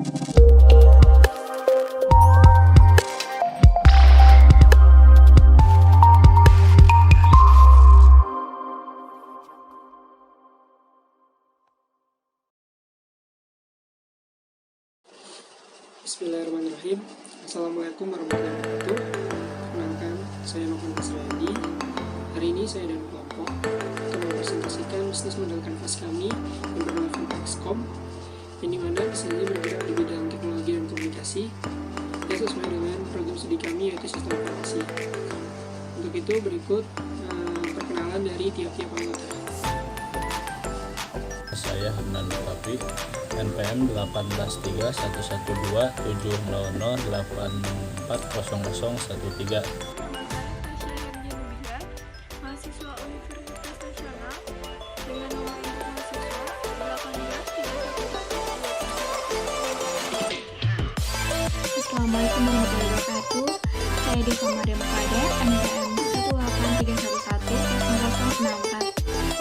Bismillahirrahmanirrahim. Assalamualaikum warahmatullahi wabarakatuh. Perkenalkan, saya Novan Kasriyadi. Hari ini saya dan kelompok akan mempresentasikan bisnis model kanvas kami yang bernama Fintech.com, yang dimana bisnisnya bergerak di bidang teknologi dan komunikasi yang sesuai dengan program studi kami, yaitu sistem informasi. Untuk itu berikut perkenalan dari tiap-tiap anggota. Saya Hamdan Fafi, NPM 1831170084013. Mahasiswa Universitas Nasional dengan nomor induk mahasiswa 1831. Assalamualaikum warahmatullahi wabarakatuh. Saya Deva Maria Mukada, NPM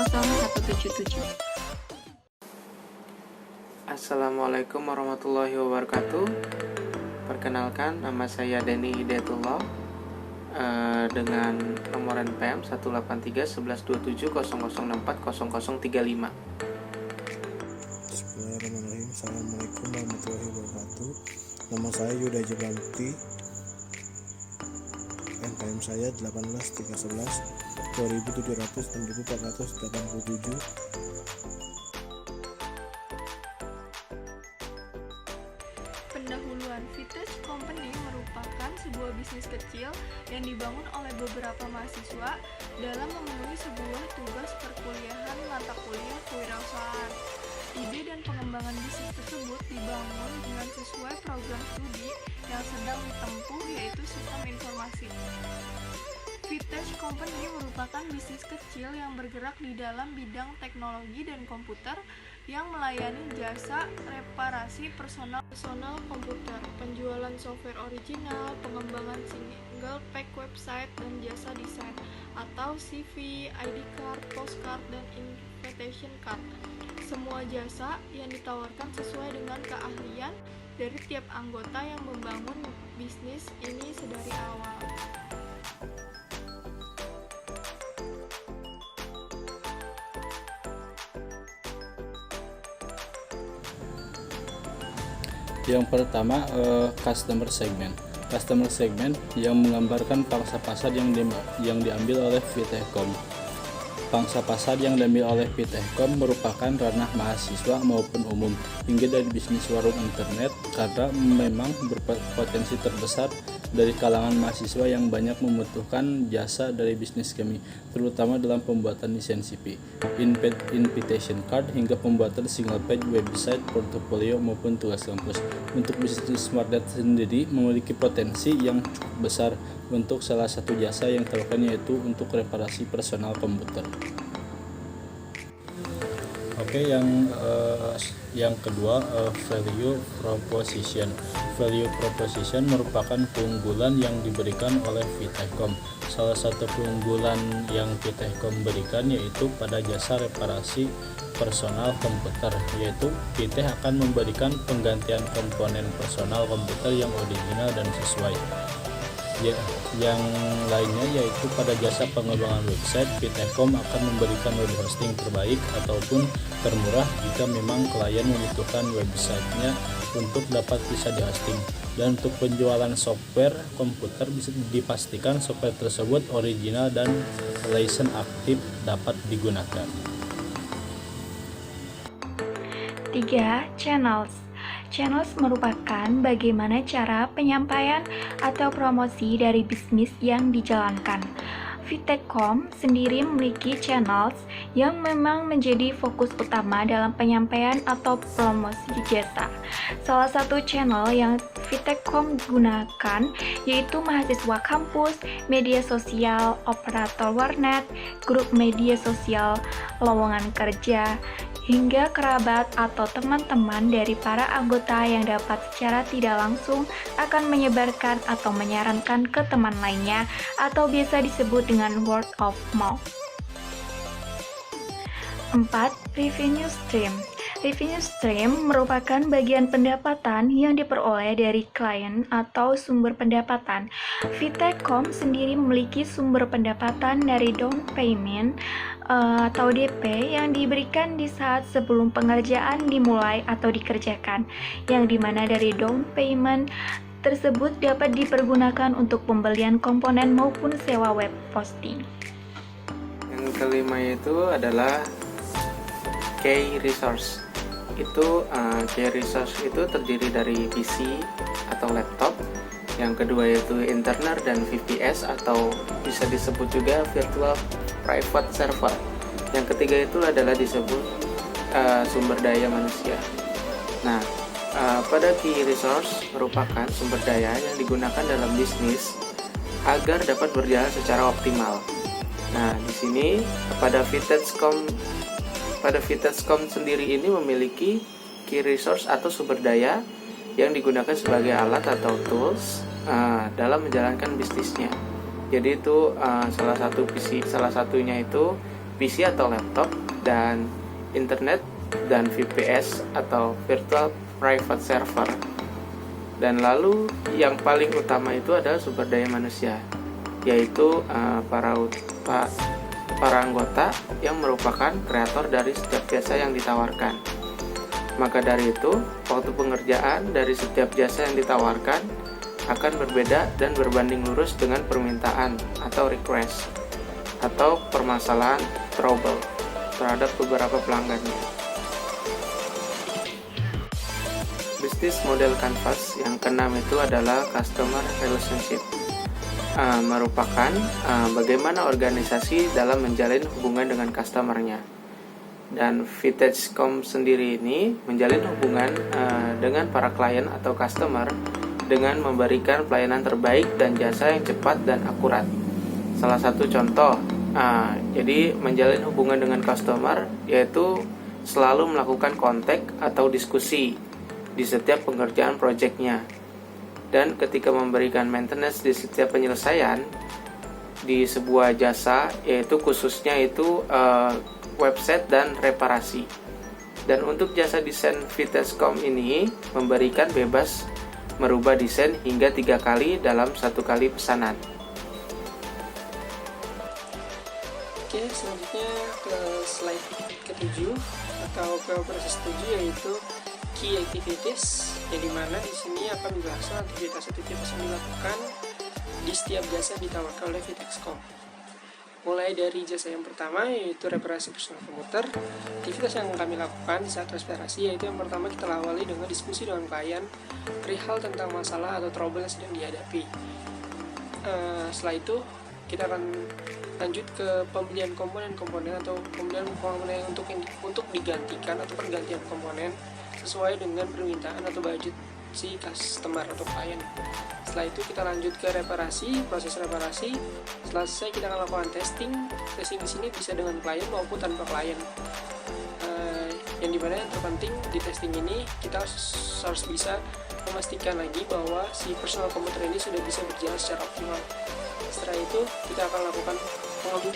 1831100940177. Assalamualaikum warahmatullahi wabarakatuh. Perkenalkan, nama saya Denny Hidayatullah dengan nomor NPM 183112700640035. Bismillahirrahmanirrahim. Assalamualaikum warahmatullahi wabarakatuh. Nama saya Yuda Jibramti. NPM saya 18311 2700 6487. Pendahuluan, Vintage Company merupakan sebuah bisnis kecil yang dibangun oleh beberapa mahasiswa dalam memenuhi sebuah tugas perkuliahan mata kuliah kewirausahaan. Ide dan pengembangan bisnis tersebut dibangun dengan sesuai program studi yang sedang ditempuh, yaitu sistem informasi. Vintage Company merupakan bisnis kecil yang bergerak di dalam bidang teknologi dan komputer yang melayani jasa reparasi personal komputer, penjualan software original, pengembangan single pack website, dan jasa desain atau CV, ID card, postcard, dan invitation card. Semua jasa yang ditawarkan sesuai dengan keahlian dari tiap anggota yang membangun bisnis ini sedari awal. Yang pertama, customer segment. Customer segment yang menggambarkan pangsa pasar yang diambil oleh Fintech.com. Pangsa pasar yang diambil oleh Fintech.com merupakan ranah mahasiswa maupun umum, hingga dari bisnis warung internet, karena memang berpotensi terbesar dari kalangan mahasiswa yang banyak membutuhkan jasa dari bisnis kami, terutama dalam pembuatan lisensi P, invitation card, hingga pembuatan single page website, portofolio maupun tugas kampus. Untuk bisnis SmartNet sendiri memiliki potensi yang cukup besar untuk salah satu jasa yang terbarukan, yaitu untuk reparasi personal komputer. Oke, yang kedua, value proposition. Value proposition merupakan keunggulan yang diberikan oleh Fintech.com. Salah satu keunggulan yang Fintech.com berikan yaitu pada jasa reparasi personal komputer, yaitu Fintech akan memberikan penggantian komponen personal komputer yang original dan sesuai. Yang lainnya yaitu pada jasa pengembangan website, Fintech.com akan memberikan web hosting terbaik ataupun termurah jika memang klien membutuhkan websitenya untuk dapat bisa dihosting. Dan untuk penjualan software komputer bisa dipastikan software tersebut original dan license aktif dapat digunakan. 3. Channels. Channels merupakan bagaimana cara penyampaian atau promosi dari bisnis yang dijalankan. Fintech.com sendiri memiliki channels yang memang menjadi fokus utama dalam penyampaian atau promosi jasa. Salah satu channel yang Fintech.com gunakan yaitu mahasiswa kampus, media sosial, operator warnet, grup media sosial, lowongan kerja, hingga kerabat atau teman-teman dari para anggota yang dapat secara tidak langsung akan menyebarkan atau menyarankan ke teman lainnya atau biasa disebut dengan word of mouth. 4. Revenue stream. Revenue stream merupakan bagian pendapatan yang diperoleh dari klien atau sumber pendapatan. Vtechcom sendiri memiliki sumber pendapatan dari down payment atau DP yang diberikan di saat sebelum pengerjaan dimulai atau dikerjakan, yang dimana dari down payment tersebut dapat dipergunakan untuk pembelian komponen maupun sewa web hosting. Yang kelima itu adalah key resource. Key resource itu terdiri dari PC atau laptop. Yang kedua yaitu internet dan VPS atau bisa disebut juga virtual private server. Yang ketiga itu adalah disebut sumber daya manusia. Nah, pada key resource merupakan sumber daya yang digunakan dalam bisnis agar dapat berjalan secara optimal. Nah, di sini pada Vtechcom sendiri ini memiliki key resource atau sumber daya yang digunakan sebagai alat atau tools dalam menjalankan bisnisnya. Jadi itu salah satunya itu PC atau laptop, dan internet dan VPS atau virtual private server. Dan lalu yang paling utama itu adalah sumber daya manusia, yaitu para anggota yang merupakan kreator dari setiap jasa yang ditawarkan. Maka dari itu, waktu pengerjaan dari setiap jasa yang ditawarkan akan berbeda dan berbanding lurus dengan permintaan atau request atau permasalahan trouble terhadap beberapa pelanggannya. Bisnis model canvas yang keenam itu adalah customer relationship. Merupakan bagaimana organisasi dalam menjalin hubungan dengan customer-nya. Dan Vtechcom sendiri ini menjalin hubungan dengan para klien atau customer dengan memberikan pelayanan terbaik dan jasa yang cepat dan akurat. Salah satu contoh, jadi menjalin hubungan dengan customer yaitu selalu melakukan kontak atau diskusi di setiap pengerjaan proyeknya. Dan ketika memberikan maintenance di setiap penyelesaian di sebuah jasa, yaitu khususnya itu website dan reparasi. Dan untuk jasa desain Vtechcom ini memberikan bebas merubah desain hingga 3 kali dalam 1 kali pesanan. Oke, selanjutnya ke slide ke-7 atau ke proses 7, yaitu key activities, yang dimana di sini akan menjelaskan aktivitas-aktivitas yang dilakukan di setiap jasa ditawarkan oleh Vtechcom. Mulai dari jasa yang pertama, yaitu reparasi personal komputer. Aktivitas yang kami lakukan saat reparasi yaitu yang pertama kita awali dengan diskusi dengan klien perihal tentang masalah atau trouble yang sedang dihadapi. Setelah itu kita akan lanjut ke pembelian komponen-komponen atau pembelian komponen untuk digantikan atau pergantian komponen sesuai dengan permintaan atau budget si customer atau klien. Setelah itu kita lanjut ke reparasi, proses reparasi. Setelah selesai kita akan lakukan testing. Testing di sini bisa dengan klien maupun tanpa klien. Yang dimana yang terpenting di testing ini kita harus bisa memastikan lagi bahwa si personal komputer ini sudah bisa berjalan secara optimal. Setelah itu kita akan lakukan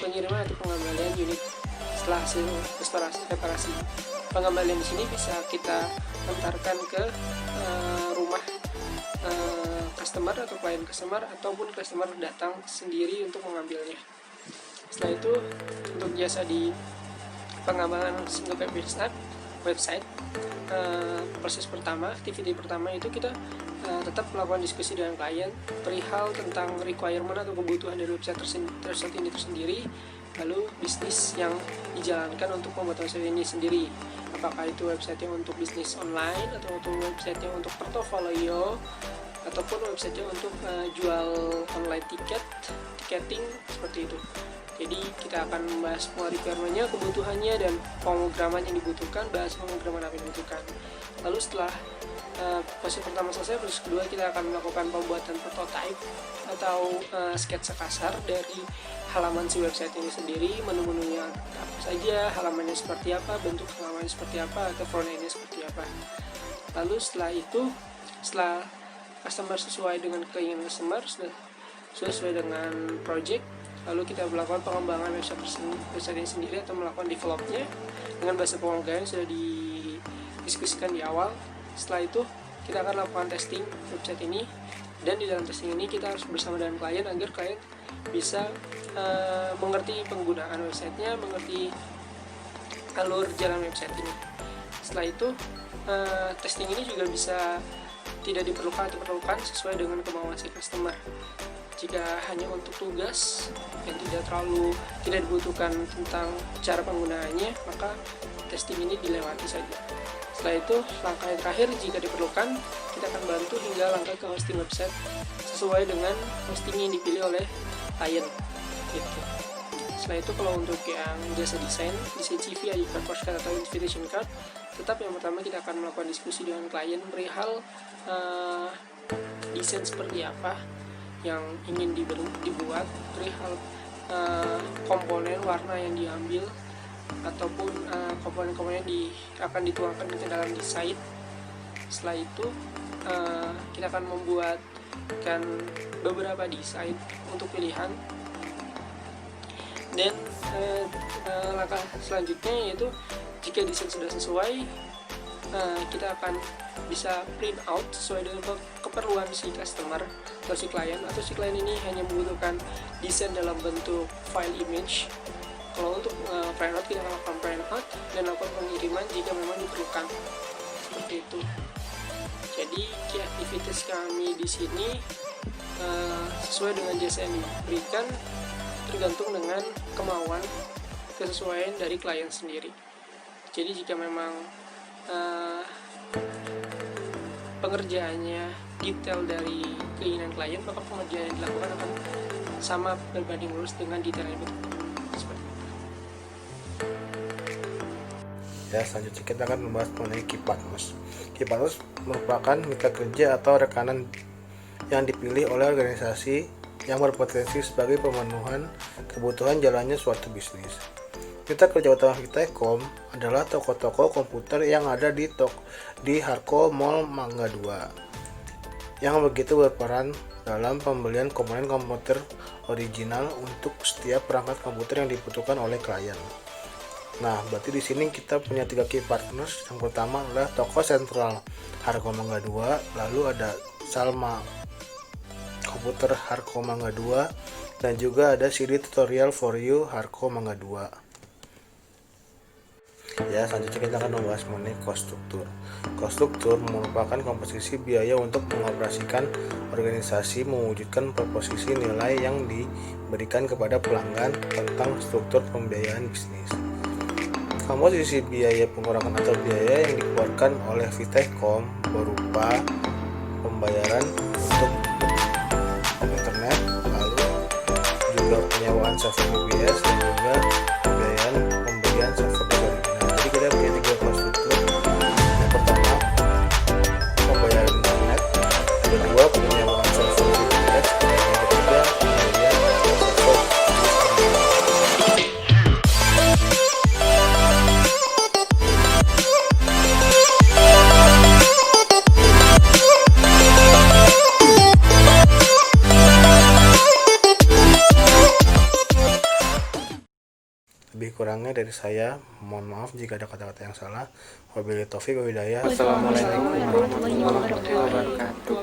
pengiriman atau pengembalian unit setelah hasil reparasi. Pengembalian di sini bisa kita antarkan ke rumah customer atau klien customer, ataupun customer datang sendiri untuk mengambilnya. Setelah itu untuk jasa di pengembangan single page website, proses pertama, aktiviti pertama itu kita tetap melakukan diskusi dengan klien perihal tentang requirement atau kebutuhan dari website ini tersendiri, lalu bisnis yang dijalankan untuk pembuatan website ini sendiri. Apakah itu website yang untuk bisnis online, atau untuk website yang untuk portofolio, ataupun website yang untuk jual online tiketing, seperti itu. Jadi kita akan membahas requirement-nya, kebutuhannya, dan pemrograman yang dibutuhkan, bahas pemrograman apa yang dibutuhkan. Lalu setelah proses pertama selesai, proses kedua kita akan melakukan pembuatan prototype atau sketsa kasar dari halaman si website ini sendiri, menu-menunya apa saja, halamannya seperti apa, bentuk halamannya seperti apa, atau front-end-nya seperti apa. Lalu setelah itu, setelah customer sesuai dengan keinginan customer, sesuai dengan project, lalu kita melakukan pengembangan website ini sendiri atau melakukan developnya dengan bahasa pemrograman yang sudah diskusikan di awal. Setelah itu kita akan lakukan testing website ini, dan di dalam testing ini kita harus bersama dengan klien agar klien bisa mengerti penggunaan websitenya, mengerti alur jalan website ini. Setelah itu testing ini juga bisa tidak diperlukan sesuai dengan kemauan si customer. Jika hanya untuk tugas yang tidak dibutuhkan tentang cara penggunaannya, maka testing ini dilewati saja. Setelah itu, langkah yang terakhir jika diperlukan, kita akan bantu hingga langkah ke hosting website sesuai dengan hosting yang dipilih oleh klien. Gitu. Setelah itu, kalau untuk yang jasa desain CV, ID card, postcard, atau invitation card, tetap yang pertama kita akan melakukan diskusi dengan klien perihal desain seperti apa yang ingin dibuat, perihal komponen warna yang diambil, ataupun komponen-komponen akan dituangkan ke dalam desain. Setelah itu kita akan membuatkan beberapa desain untuk pilihan, dan langkah selanjutnya yaitu jika desain sudah sesuai, kita akan bisa print out sesuai dengan keperluan si customer atau si klien, atau si klien ini hanya membutuhkan desain dalam bentuk file image. Kalau untuk print out, kita akan lakukan print out dan lakukan pengiriman jika memang diperlukan. Seperti itu. Jadi key aktivitas kami di sini sesuai dengan jasa yang diberikan, tergantung dengan kemauan kesesuaian dari klien sendiri. Jadi jika memang pengerjaannya detail dari keinginan klien, maka pengerjaan yang dilakukan akan sama berbanding lurus dengan detail yang dibutuhkan. Seperti itu. Ya, selanjutnya kita akan membahas mengenai key partners. Key partners merupakan mitra kerja atau rekanan yang dipilih oleh organisasi yang berpotensi sebagai pemenuhan kebutuhan jalannya suatu bisnis. Mitra kerja utama Vitaicom adalah toko-toko komputer yang ada di Harko Mall Mangga 2, yang begitu berperan dalam pembelian komponen komputer original untuk setiap perangkat komputer yang dibutuhkan oleh klien. Nah, berarti di sini kita punya 3 key partners. Yang pertama adalah toko sentral Harko Mangga 2, lalu ada Salma komputer Harko Mangga 2, dan juga ada CD Tutorial for You Harko Mangga 2. Ya, selanjutnya kita akan membahas mengenai cost struktur. Cost struktur merupakan komposisi biaya untuk mengoperasikan organisasi, mewujudkan proposisi nilai yang diberikan kepada pelanggan tentang struktur pembiayaan bisnis. Komposisi biaya pengurangan atau biaya yang dikeluarkan oleh Vitaicom berupa pembayaran untuk internet, lalu juga penyewaan server VPS, dan juga pembiayaan pembelian server dari original. Jadi kita punya 3 cost struktur. Yang pertama pembayaran internet, yang kedua penyewaan server VPS, dan yang ketiga pembelian server. Lebih kurangnya dari saya, mohon maaf jika ada kata-kata yang salah. Wabillahi taufiq wal hidayah. Assalamualaikum warahmatullahi wabarakatuh.